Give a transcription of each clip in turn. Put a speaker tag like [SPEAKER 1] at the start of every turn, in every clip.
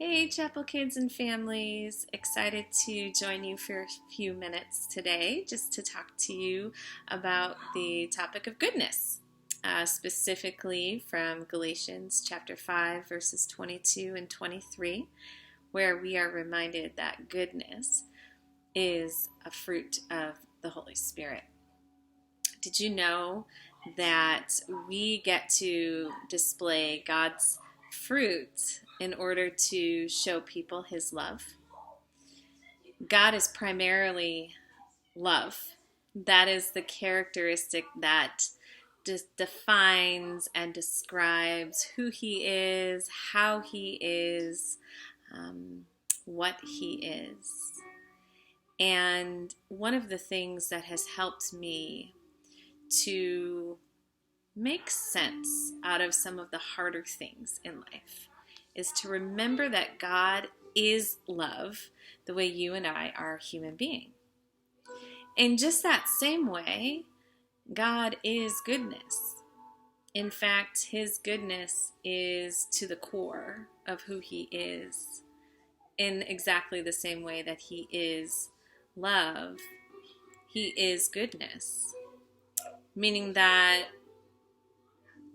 [SPEAKER 1] Hey, Chapel kids and families. Excited to join you for a few minutes today just to talk to you about the topic of goodness, specifically from Galatians chapter 5, verses 22 and 23, where we are reminded that goodness is a fruit of the Holy Spirit. Did you know that we get to display God's fruit in order to show people his love? God is primarily love. That is the characteristic that defines and describes who he is, how he is, what he is. And one of the things that has helped me to make sense out of some of the harder things in life is to remember that God is love the way you and I are a human being. In just that same way, God is goodness. In fact, his goodness is to the core of who he is, in exactly the same way that he is love. He is goodness, meaning that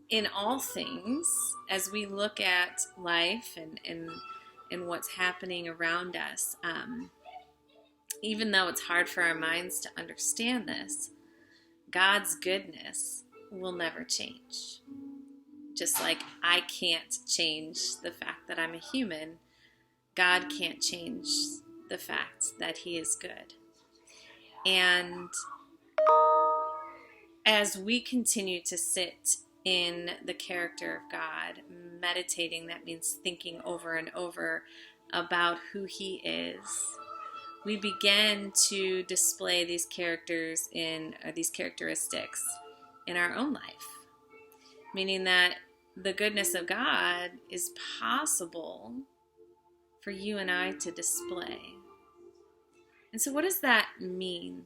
[SPEAKER 1] in all things, as we look at life and what's happening around us, even though it's hard for our minds to understand this, God's goodness will never change. Just like I can't change the fact that I'm a human, God can't change the fact that he is good. And as we continue to sit in the character of God, meditating, that means thinking over and over about who he is, we begin to display these characteristics in our own life, meaning that the goodness of God is possible for you and I to display. And so what does that mean?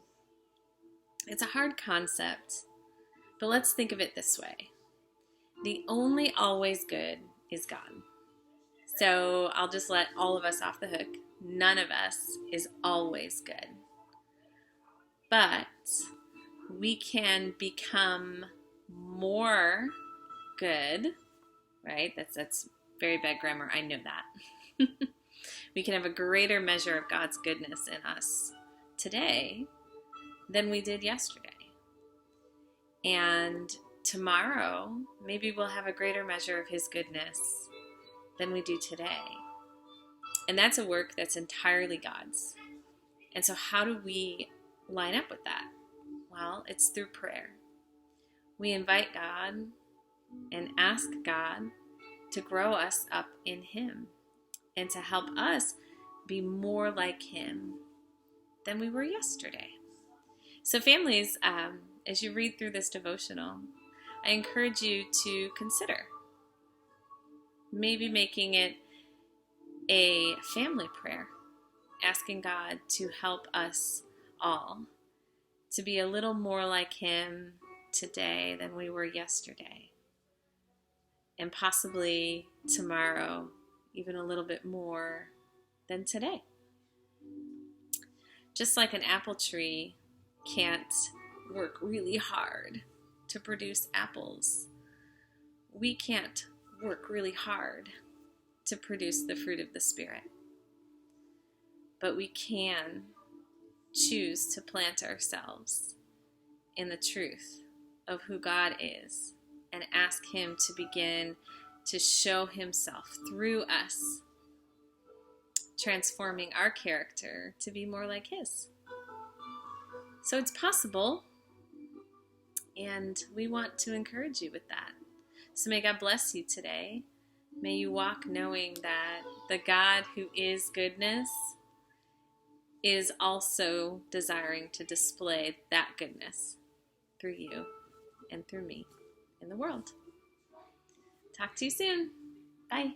[SPEAKER 1] It's a hard concept, but let's think of it this way. The only always good is God. So I'll just let all of us off the hook. None of us is always good. But we can become more good, right? That's very bad grammar. I know that. We can have a greater measure of God's goodness in us today than we did yesterday. And tomorrow, maybe we'll have a greater measure of his goodness than we do today. And that's a work that's entirely God's. And so how do we line up with that? Well, it's through prayer. We invite God and ask God to grow us up in him and to help us be more like him than we were yesterday. So families, as you read through this devotional, I encourage you to consider maybe making it a family prayer, asking God to help us all to be a little more like him today than we were yesterday, and possibly tomorrow even a little bit more than today. Just like an apple tree can't work really hard to produce apples, we can't work really hard to produce the fruit of the Spirit. But we can choose to plant ourselves in the truth of who God is and ask him to begin to show himself through us, transforming our character to be more like his. So it's possible, and we want to encourage you with that. So may God bless you today. May you walk knowing that the God who is goodness is also desiring to display that goodness through you and through me in the world. Talk to you soon. Bye.